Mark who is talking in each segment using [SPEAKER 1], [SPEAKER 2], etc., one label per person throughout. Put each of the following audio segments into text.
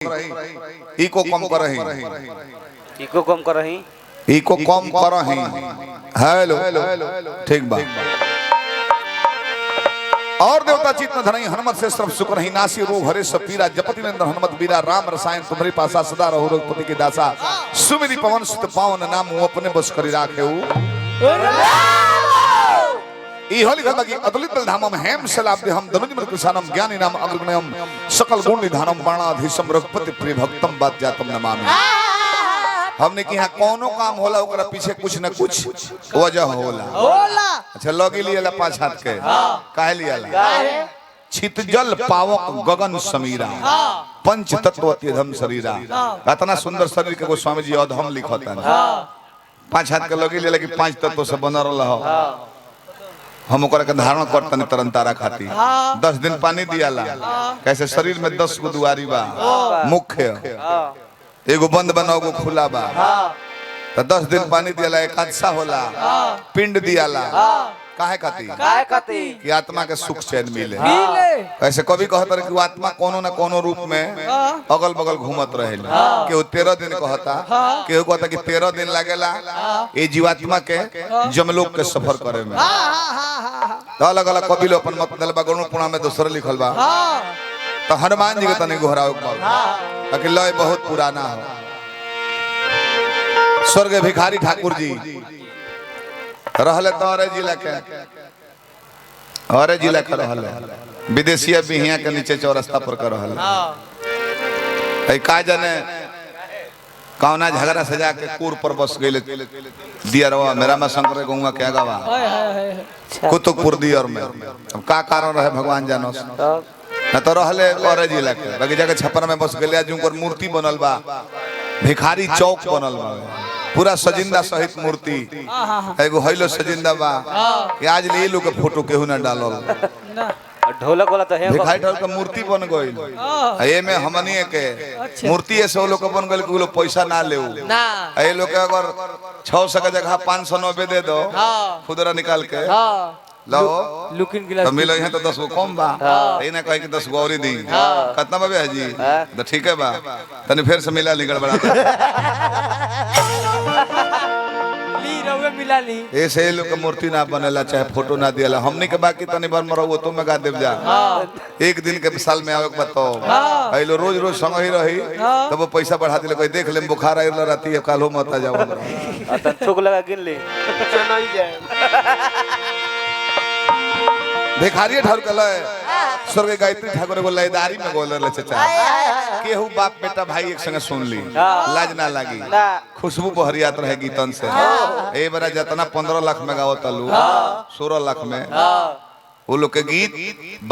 [SPEAKER 1] Eco कम करही
[SPEAKER 2] eco कम करही
[SPEAKER 1] eco कम करही हेलो ठीक बा। और देवता चित्त न धरई हनुमत से सर्व सुख रही नासी रोग हरे सब पीरा जपति नंदन हनुमत बीरा राम रसायन तुम्हारी पासा सदा रहो रघुपति के दासा सुमिरि पवन सुत पावन नाम वो अपने बस करी राखे इहो लिखल बा कि अतुलित धामम हेम सलाब्दे हम धनुज कृष्णम ज्ञानी नाम अग्रगण्यम सकल गुण निधानम बाणाधीशम रघुपति प्रिय भक्तम बात जातम नमामि। हमने कि यहाँ कोनो काम होला ओकरा पीछे कुछ न कुछ वजह होला। अच्छा लगी लिया 5 हाथ के काहे लिया छितजल पावक गगन समीरा पंच तत्व अत्यधम शरीरा। इतना सुंदर शरीर के गोस्वामी जी अधम लिखता है 5 हाथ के लगी लिया कि 5 तत्व से बना रहा हम ओकरा के धारण करतनी तरन तारा खाती 10 दिन पानी दियाला कैसे शरीर में 10 गो दुआरी बा मुख्य एगो बंद बना एगो खुला बा तो 10 दिन पानी दियाला एकादशा होला पिंड दियाला काहे खाती कि आत्मा के सुख चैन मिले। ऐसे कभी कहता रहे कि आत्मा कोनो न कोनो रूप में अगल बगल घूमत रहे केहू 13 दिन कहता केहू कहता कि 13 दिन लगेला ये जीवात्मा के जमलोक के सफर करे में। तो अलग अलग कवि लोग अपन मत दल गरुड़ पुराण में दूसरा लिखल बा तो हनुमान जी के तनी घोराव कि लय बहुत पुराना हो। स्वर्ग भिखारी ठाकुर जी रहले तो औरे जिला के रहले विदेशिया बिहिया के नीचे चौरस्ता पर कर रहले का जाने कौना झगड़ा सजा के कूर पर बस गए दिया रवा मेरा में शंकर गौवा क्या गवा कुतुबपुर दियर में। अब का कारण रहे भगवान जानो न तो रहले औरे जिला के बगीचा के छप्पर में बस गए जुनकर मूर्ति बनल बा भिखारी चौक बनल बा पूरा सजिंदा सहित मूर्ति एगो हैलो सजिंदा बा आज ले लोग के फोटो केहू ना डालल
[SPEAKER 2] ढोलक वाला तो है
[SPEAKER 1] भिखारी ठाकुर का मूर्ति बन गइल ए में हमनी के मूर्ति ऐसे लोग बन गइल कि लोग पैसा ना लेऊ ना ए लोग के अगर 600 के जगह 590 दे दो खुदरा निकाल के लो
[SPEAKER 2] लुकिंग गिलास
[SPEAKER 1] तो मिलो यहाँ तो 10 गो कम बा ये ना कहे कि 10 गो और दी कितना बा है जी तो ठीक है बा तने फिर से मिला ली गड़बड़ा
[SPEAKER 2] ली रवे मिला ली
[SPEAKER 1] ऐसे लोग के मूर्ति ना बनेला चाहे फोटो ना दियाला हमनी के बाकी तनी बार मरो वो तो में गा देव जा एक दिन के साल में आवे के बताओ आइलो रोज रोज संग ही रही तब वो पैसा बढ़ा दिले कोई देख ले बुखार आइला राती है काल हो मत आ जाओ
[SPEAKER 2] त थूक लगा गिन ले चलो ही जाए
[SPEAKER 1] भिखारी ठाकुर कल स्वर्ग गायत्री ठाकुर को लयदारी में बोल रहे चाचा केहू बाप बेटा भाई एक संगे सुन ली लाज ना लगी खुशबू बहरियात रहे गीतन से ए बरा जितना 15 लाख में गाओ तलू 16 लाख में वो लोग के गीत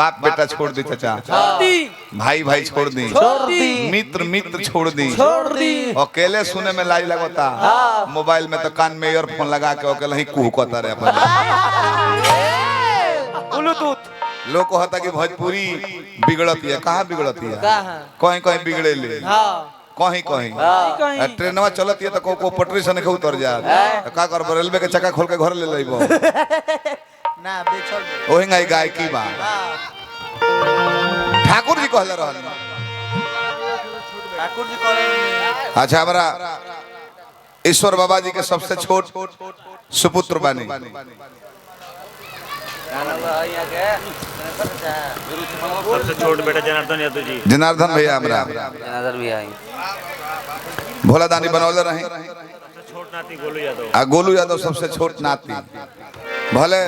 [SPEAKER 1] बाप बेटा छोड़ दी चाचा भाई भाई छोड़ दी मित्र मित्र छोड़ दी अकेले सुने में लाज लगता मोबाइल में तो कान में ईयरफोन लगा के अकेले ही कुहकता रहे अपन
[SPEAKER 2] ब्लूटूथ
[SPEAKER 1] लोग कहता कि भोजपुरी बिगड़ती है कहाँ बिगड़ती है कहीं कहीं बिगड़े ले कहीं कहीं ट्रेनवा चलती है तो को पटरी से नहीं उतर जा का कर रेलवे के चक्का खोल के घर ले लेबो
[SPEAKER 3] ना बेचल
[SPEAKER 1] ओही गाय गायकी बा ठाकुर जी कहले रहल
[SPEAKER 3] ठाकुर जी कहले
[SPEAKER 1] अच्छा हमारा ईश्वर बाबा जी के सबसे छोट सुपुत्र बानी
[SPEAKER 4] सबसे छोट बेटा जनार्दन यादव जी
[SPEAKER 1] जनार्दन भैया हमरा
[SPEAKER 2] जनार्दन भी आई
[SPEAKER 1] भोला दानी बनौले रहे
[SPEAKER 4] छोट नाती गोलू यादव
[SPEAKER 1] आ गोलू यादव सबसे छोट नाती भले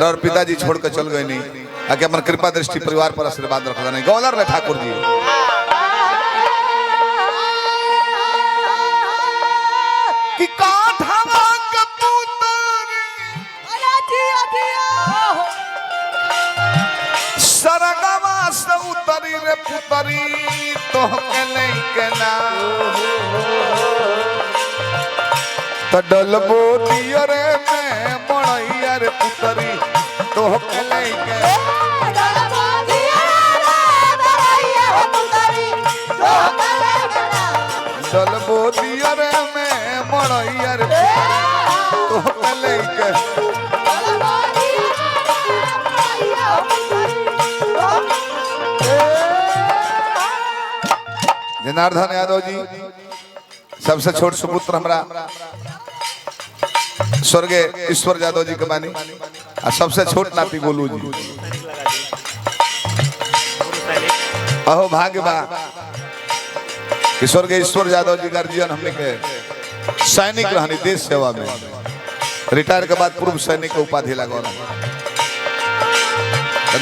[SPEAKER 1] और पिताजी छोड़ के चल गए नहीं आके अपन कृपा दृष्टि परिवार पर आशीर्वाद रखा नहीं गौलर ले ठाकुर जी कि काठवा सरगवा से उतरी रे पुतरी तो के लेके ना तो डलबो दियो रे मैं मणैया रे पुतरी तो के लेके
[SPEAKER 5] डलबो दियो रे मणैया रे पुतरी तो के लेके
[SPEAKER 1] डलबो दियो रे मैं मणैया रे तो के लेके जनार्दन यादव जी सबसे छोट सुपुत्र हमरा स्वर्गीय ईश्वर यादव जी के बानी और सबसे छोट नाती गोलू जी। अहो भाग्य बा कि स्वर्गीय ईश्वर यादव जी गार्जियन हमने के सैनिक रहनी देश सेवा में रिटायर के बाद पूर्व सैनिक के उपाधि लगा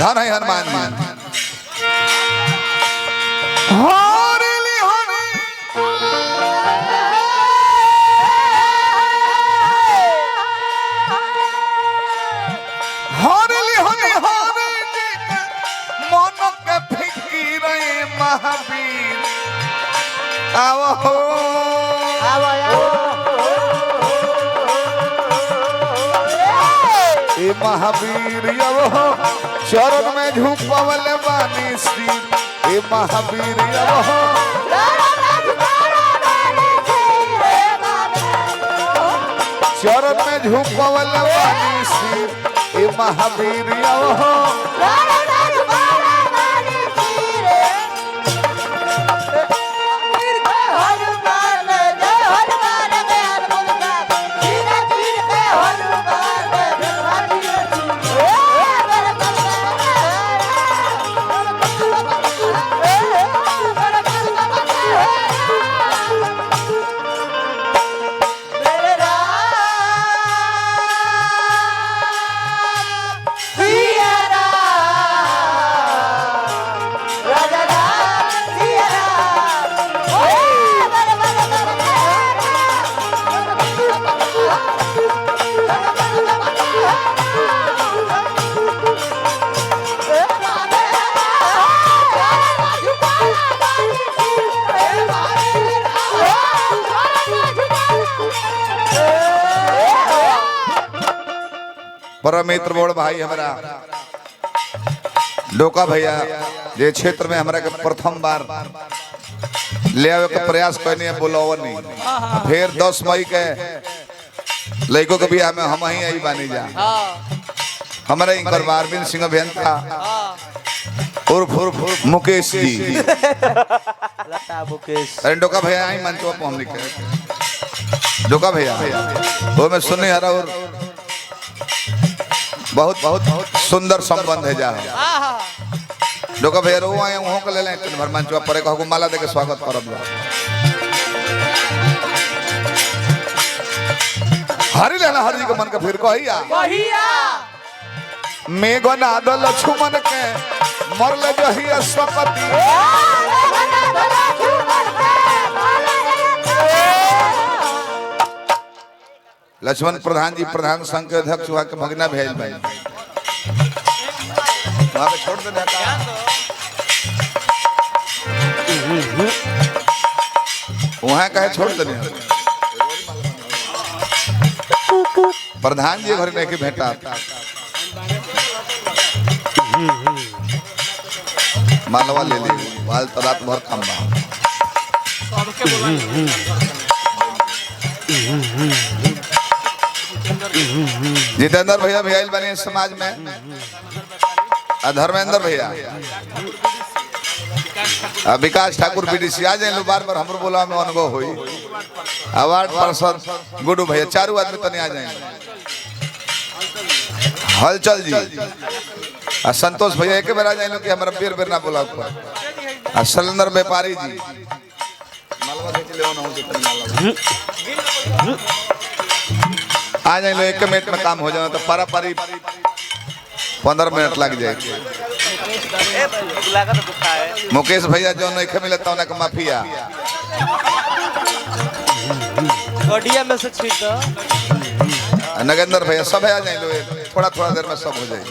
[SPEAKER 1] धन है हनुमान जी। महावीर आओ हो ए महावीर आओ हो चरण में झुकवल बानी सिर ए महावीर आओ हो चरण में झुकवल बानी सिर ए महावीर आओ हो परम मित्र बोल भाई हमारा डोका भैया जे क्षेत्र में हमारा के प्रथम बार ले आवे के प्रयास करने बोलावन नहीं फिर 10 मई के लड़कों के बियाह में हम ही आई बानी जा हमारे इनकर अरविंद सिंह अभियंता उर्फ मुकेश जी अरे डोका भैया आई मंचवा पर हम लिखे डोका भैया वो मैं सुनने हरा और बहुत बहुत सुंदर संबंध है जा डोका भैया रो आए वहां के ले लें भर मंचवा पर कहू माला दे के स्वागत करब हरि लेना हरि के मन के फिर कहिया मेघ नादल लक्ष्मण के मरले जहिया सकती लक्ष्मण प्रधान जी प्रधान संघ के अध्यक्ष हुआ के भगना भेज भाई वहां पे छोड़ दे वहां कहे छोड़ दे प्रधान जी घर में के भेटा मालवा ले ले बाल तरात भर खंबा जितेंद्र भैया भी आयल बने समाज में धर्मेंद्र भैया विकास ठाकुर बीडीसी आ जाए बार बार हमरो बोला में अनुभव हुई अवार्ड पर्सन गुडू भैया चारों आदमी तने आ जाए हलचल जी संतोष भैया एक बेर आ जाए कि हमारा बेर बेर ना बोला सिलेंडर व्यापारी जी आ जाए लो 1 मिनट में काम हो जाए तो पारा पारी 15 मिनट लग जाए मुकेश भैया जो नहीं मिलता उन्हें माफिया
[SPEAKER 2] में से
[SPEAKER 1] नगेंद्र भैया सब आ जाए लो थोड़ा थोड़ा देर में सब हो जाए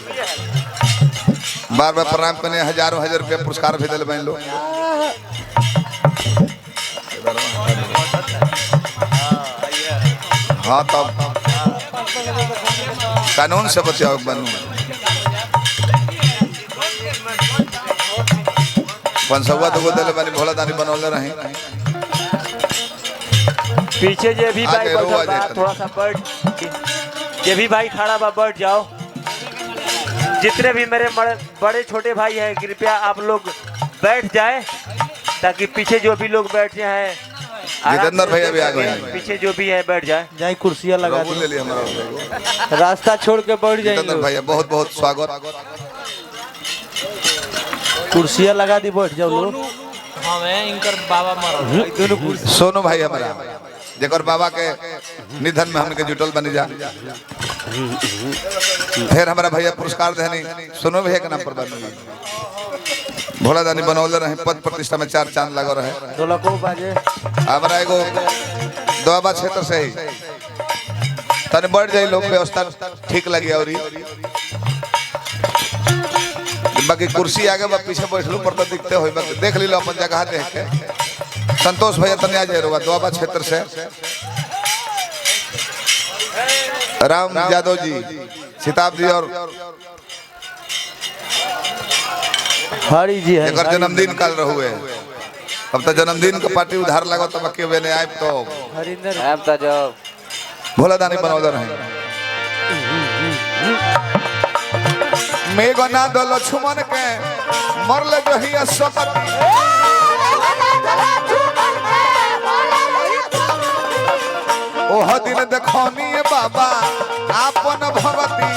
[SPEAKER 1] बार बार प्रणाम करने हजारों हजार रुपया पुरस्कार भी दिल बन लो हाँ तब कानून से बचाओ बनू 500 तो दिल बनी भोला दानी बनौले रहे
[SPEAKER 2] पीछे जे भी भाई थोड़ा सा बैठ जे भी भाई खड़ा बा बैठ जाओ जितने भी मेरे बड़े छोटे भाई हैं कृपया आप लोग बैठ जाए ताकि पीछे जो भी लोग बैठे हैं
[SPEAKER 1] जितेंद्र भैया भी आ गए हैं।
[SPEAKER 2] पीछे जो भी है बैठ जाए।
[SPEAKER 3] जाई कुर्सियां लगा
[SPEAKER 1] रघु ले लिया हमारा
[SPEAKER 3] रास्ता छोड़ के बैठ
[SPEAKER 1] जितेंद्र
[SPEAKER 3] जाइए
[SPEAKER 1] भैया बहुत बहुत स्वागत।
[SPEAKER 3] कुर्सियां लगा दी बैठ जाओ लोग
[SPEAKER 1] सोनू भाई हमारा जेकर बाबा के निधन में हमके जुटल बनी जा। फिर हमारा भैया पुरस्कार देनी सोनू भैया के नाम पर बनी भोला दानी बनौले रहे पद प्रतिष्ठा में 4 चांद लगा रहे।
[SPEAKER 3] ढोलको बाजे
[SPEAKER 1] हमारा एगो दोआबा क्षेत्र से ही तने बढ़ जाए लोग व्यवस्था ठीक लगी और बाकी कुर्सी आगे बा पीछे बैठलू पर तो दिखते हो देख ली लो अपन जगह देख के। संतोष भैया तने आ जाए दोआबा क्षेत्र से राम यादव जी सिताब जी और
[SPEAKER 3] हरी जी है
[SPEAKER 1] एक जन्मदिन कल रहुए। अब तो जन्मदिन के पार्टी उधार लगो तो बाकी वे ने आए तो
[SPEAKER 3] हरिंदर
[SPEAKER 1] भोला दानी बनौले रहे। मेघो ना दो लक्ष्मण के मरले जो ही सकती ओह दिन देखौनी बाबा आपन भगती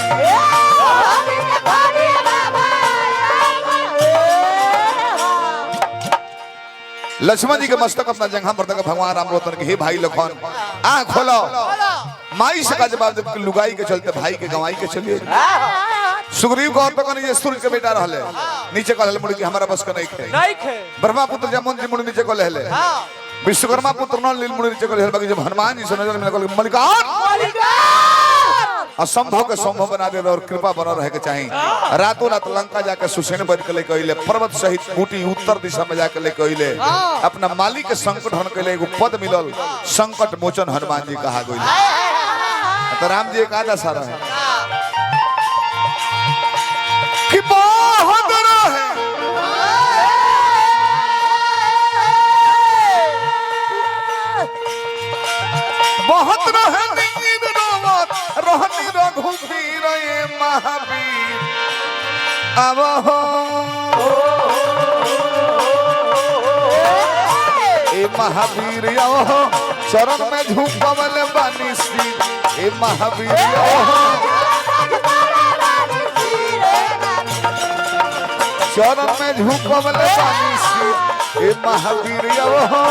[SPEAKER 1] लक्ष्मण जी के मस्तक अपना जंघा पर तक भगवान राम रोतन के हे भाई लखन आँख खोलो माई से का जवाब जब लुगाई के चलते भाई के गवाई के चलिए। सुग्रीव को और तो ये सूर्य के बेटा रहले नीचे कहले मुड़ी कि हमारा बस का नहीं खे ब्रह्मा पुत्र जमुन जी मुड़ी नीचे को लेले विश्वकर्मा पुत्र न लील मुड़ी नीचे को लेले बाकी जब हनुमान जी से नजर में कहले मलिकान असंभव के संभव बना दे और कृपा बना रहे के चाहिए। रातों रात लंका जाके सुसेन बन के लेके अइले पर्वत सहित बूटी उत्तर दिशा में जाके लेके अइले अपना मालिक के संकट हन के लिए एगो पद मिलल संकट मोचन हनुमान जी कहा गइल। तो राम जी एक आधा सारा है कि बहुत रहे बहुत रहे रोहनी रघुवीर ये महावीर अब हो ए महावीर हो चरण में झुकवल बानी श्री ए महावीर हो चरण में झुकवल बानी श्री ए महावीर हो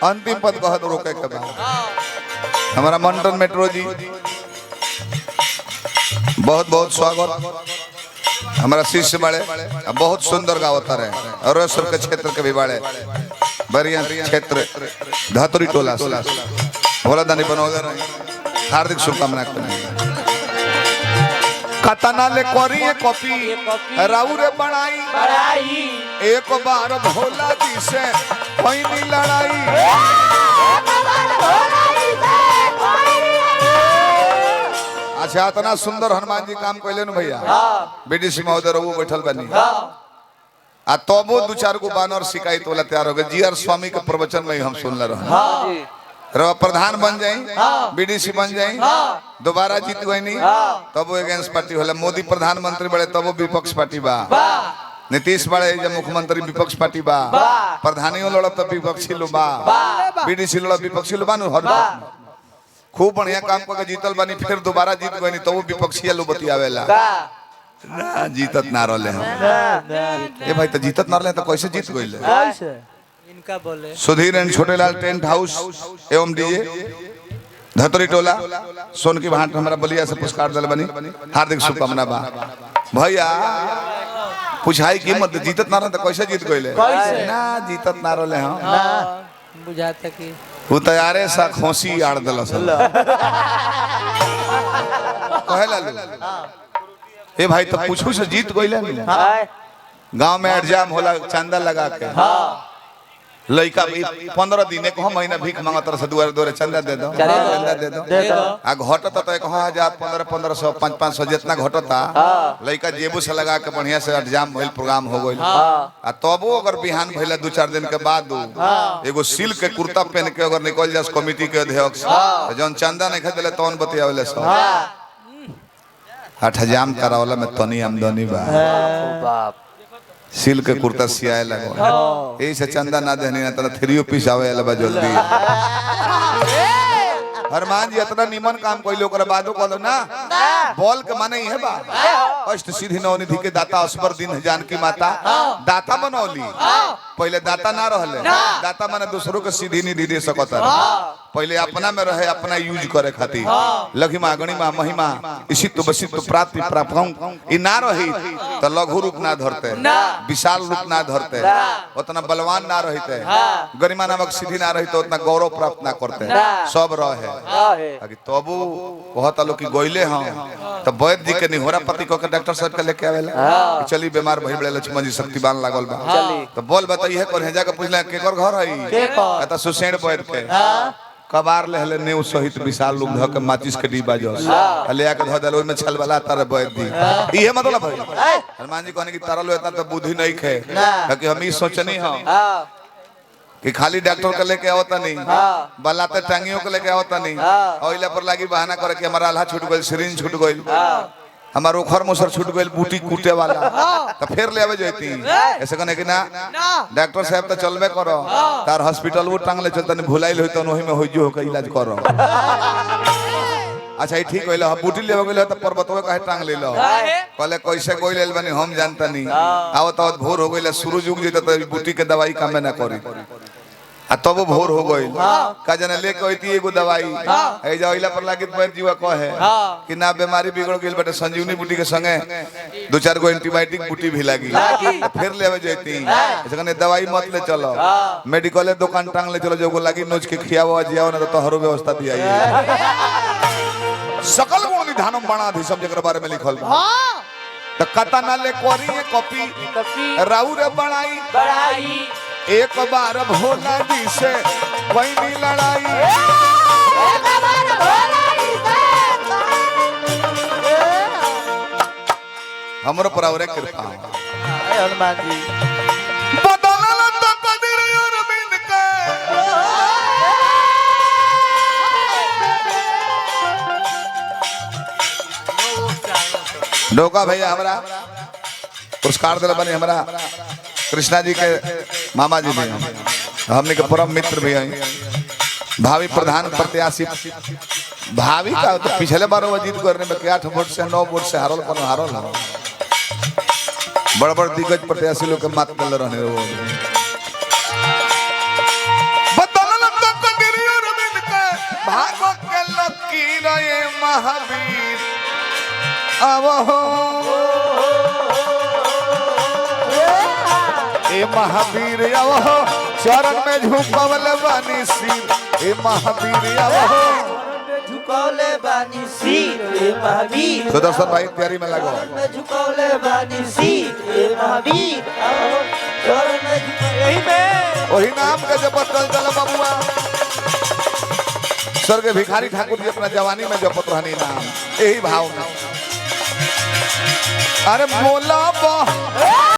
[SPEAKER 1] अंतिम पद कह दो रोके के बाद हमारा मंटन मेट्रो जी बहुत बहुत स्वागत। हमारा शिष्य बड़े बहुत सुंदर गावता रहे और के क्षेत्र के भी बड़े बढ़िया क्षेत्र धतुरी टोला भोला दानी बनौले रहे हार्दिक शुभकामना कतना ले करी कॉपी राउरे बनाई एक बार भोला जी से कोई नहीं लड़ाई अच्छा इतना सुंदर हनुमान जी काम कैले न भैया बीडीसी महोदय वो बैठल बनी आ तबो 2-4 गो बानर शिकायत वाला तैयार हो गए जीआर स्वामी के प्रवचन में हम सुन रहे रवा प्रधान बन जाई बीडीसी बन जाई दोबारा जीत गई नहीं तब वो अगेंस्ट पार्टी होला मोदी प्रधानमंत्री बड़े तब वो विपक्ष पार्टी बा नीतीश बड़े जब मुख्यमंत्री विपक्ष पार्टी बा प्रधानियों लड़ब तो विपक्षी लो बा बीडीसी लड़ब विपक्षी लो बा खूब बढ़िया काम करके जीतल बानी फिर दोबारा जीत गई तो वो विपक्षी लो बतियावेला ना जीतत ना रहले हम ए भाई तो जीतत ना रहले तो कैसे जीत गइले
[SPEAKER 3] इनका बोले
[SPEAKER 1] Sudhir and Chhotelal tent house एवं डीजे धतुरी टोला सोन की भाट हमारा बलिया से पुरस्कार दल बनी हार्दिक शुभकामना बा भैया पूछाई कीमत जीतत ना रहे तो कैसे जीत गइले ना जीतत ना रहले हम
[SPEAKER 3] बुझाता कि
[SPEAKER 1] वो तैयारे सा खोसी आड़ दल कहे लालू ए भाई तो पूछू से जीत गइले नहीं गांव में एग्जाम होला चंदा लगा के लइका 15 दिन एक महीना भीख मांगत रह दुआरे दुआरे चंदा दे दो चंदा दे दो आ घटत तो 1000 1500 500 जितना घटता लइका जेबू से लगा के बढ़िया से एग्जाम भइल प्रोग्राम हो गइल आ तबो अगर बिहान भइला 2-4 दिन के बाद एगो सिल्क के कुर्ता पहन के अगर निकल जास कमिटी के अध्यक्ष जौन चंदा नहीं खदेले तौन बतियावेले सब 8 हजाम करावला में तनी आमदनी बा
[SPEAKER 2] बाप
[SPEAKER 1] सिल्क के कुर्ता सियाए लगो यही से चंदा ना देनी ना तो 3 पीस आवे लबा जल्दी हनुमान जी इतना निमन काम कोई ओकरा बादो कहलो ना बोल के माने है बा अष्ट सिद्धि नवनिधि के दाता अस्पर दिन जानकी माता दाता बनौली पहले दाता ना रहले दाता माने दूसरों के सिद्धि निधि दे सकत पहले अपना में रहे अपना यूज करे खातिर लघिमा गणिमा महिमा इसित बसित प्राप्ति प्राप्त ई ना रही तो लघु रूप ना धरते विशाल रूप ना धरते उतना बलवान ना रहते गरिमा नामक सिद्धि ना रही तो उतना गौरव प्राप्त ना करते सब रहे आगे तबू कहत लो कि गइले हम तो वैद्य जी के निहोरा पति को के डॉक्टर साहब के लेके आवेला चली बीमार भई बड़े लक्ष्मण जी शक्तिवान लागल बा तो बोल बताइए कर हेजा के पूछले केकर घर हई त सुसेण वैद्य के कबार लेहले नेउ सहित विशाल लोग ध के माचिस के डिब्बा जस ले आके ध देल ओइ में छलबला तारे वैद्य जी इहे मतलब है हनुमान जी कहने की तारा लो इतना तो बुद्धि नहीं खे कि हम ई सोचनी हम कि खाली डॉक्टर के लेके आवता नहीं बलाते टांगियों के लेके आवता नहीं ओइला पर लागी बहाना करे कि हमारा आल्हा छूट गइल सिरिंज छूट गइल हमार ओखर मुसर छूट गइल बूटी कूटे वाला तो फिर ले आवे जैती ऐसे कने कि ना डॉक्टर साहब तो चलबे करो तार हॉस्पिटल वो टांग ले चलता नहीं भुलाइल होई तो ओही में होई जो के इलाज करो अच्छा ये ठीक होइला बूटी लेवे गेल त पर्वतवे काहे टांग ले लो कहले कैसे कोई लेल बनी हम जानता नहीं आवत आवत भोर हो गइला सूरज उग जेता त बूटी के दवाई काम ना करी आ तब भोर हो गइल का जने लेके होती एगो दवाई ए जाइला पर लागित बैठ जीवा कहे कि ना बीमारी बिगड़ गेल बेटा संजीवनी बूटी के संगे 2-4 गो एंटीबायोटिक बूटी भी लागी फिर लेवे जैती ऐसे दवाई मत ले चलो मेडिकल दुकान टांग ले चलो जो लागी नोच के खियावो जियावो ना तो हरो व्यवस्था दिया सकल गुण निधानम बाणाधि सब जकर बारे में लिखल बा त कता ना ले कोरी कॉपी राउ रे बनाई एक बार भोला जी से कोई नहीं लड़ाई
[SPEAKER 5] एक बार भोला जी से
[SPEAKER 1] हमरो पर और कृपा
[SPEAKER 3] हनुमान जी
[SPEAKER 1] बदलल त कदर अरविंद के डोका भैया हमरा पुरस्कार दिला बने हमरा कृष्णा जी के मामा जी भी हमने के परम मित्र भी हैं भावी प्रधान प्रत्याशी भावी का तो पिछले बार वो जीत करने में 8 वोट से 9 वोट से हारल कोनो हारल ना बड़ बड़ दिग्गज प्रत्याशी लोग के मात दल रहने वो बदलल तो कदर अरविंद के भागो के लकीर ये महावीर आवो ए महावीर आवो चरण में झुकवले बानी सिर ए महावीर आवो
[SPEAKER 3] झुकौले बानी सिर ए महावीर
[SPEAKER 1] सुदर्शन भाई तैयारी में लगो
[SPEAKER 3] झुकौले बानी सिर ए महावीर चरण में यही में
[SPEAKER 1] वही नाम के जपत चल बबुआ स्वर्ग भिखारी ठाकुर जी अपना जवानी में जपत रहनी नाम यही भाव में अरे मोला